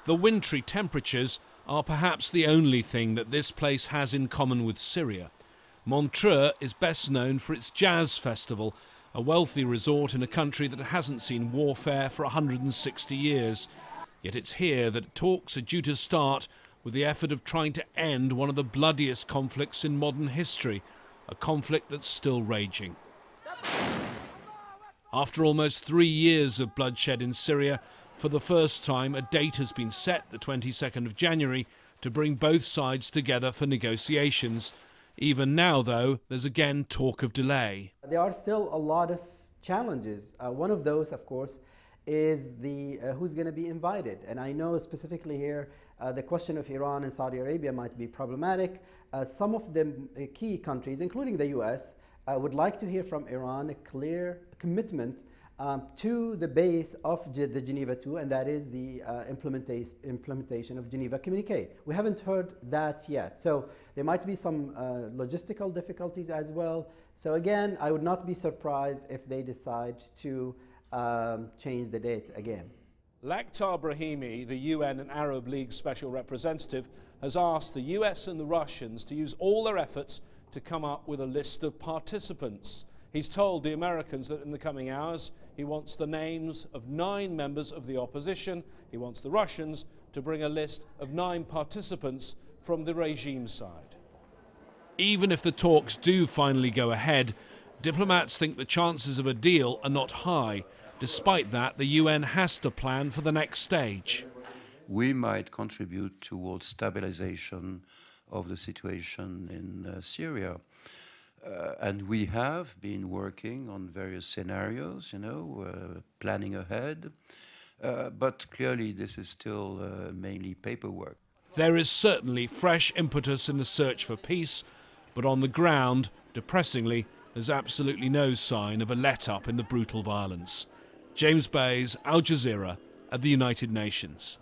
The wintry temperatures are perhaps the only thing that this place has in common with Syria. Montreux is best known for its jazz festival, a wealthy resort in a country that hasn't seen warfare for 160 years. Yet it's here that talks are due to start with the effort of trying to end one of the bloodiest conflicts in modern history, a conflict that's still raging. After almost 3 years of bloodshed in Syria, for the first time a date has been set, the 22nd of January, to bring both sides together for negotiations. Even now, though, there's again talk of delay. There are still a lot of challenges. One of those, of course, is the who's going to be invited. And I know specifically here the question of Iran and Saudi Arabia might be problematic. Some of the key countries, including the US, would like to hear from Iran a clear commitment to the base of the Geneva II, and that is the implementation of Geneva Communique. We haven't heard that yet. So there might be some logistical difficulties as well. So again, I would not be surprised if they decide to change the date again. Lakhdar Brahimi, the UN and Arab League Special Representative, has asked the US and the Russians to use all their efforts to come up with a list of participants. He's told the Americans that in the coming hours he wants the names of 9 members of the opposition. He wants the Russians to bring a list of 9 participants from the regime side. Even if the talks do finally go ahead, diplomats think the chances of a deal are not high. Despite that, the UN has to plan for the next stage. We might contribute towards stabilization of the situation in Syria. And we have been working on various scenarios, planning ahead. But clearly this is still mainly paperwork. There is certainly fresh impetus in the search for peace, but on the ground, depressingly, there's absolutely no sign of a let-up in the brutal violence. James Bays, Al Jazeera, at the United Nations.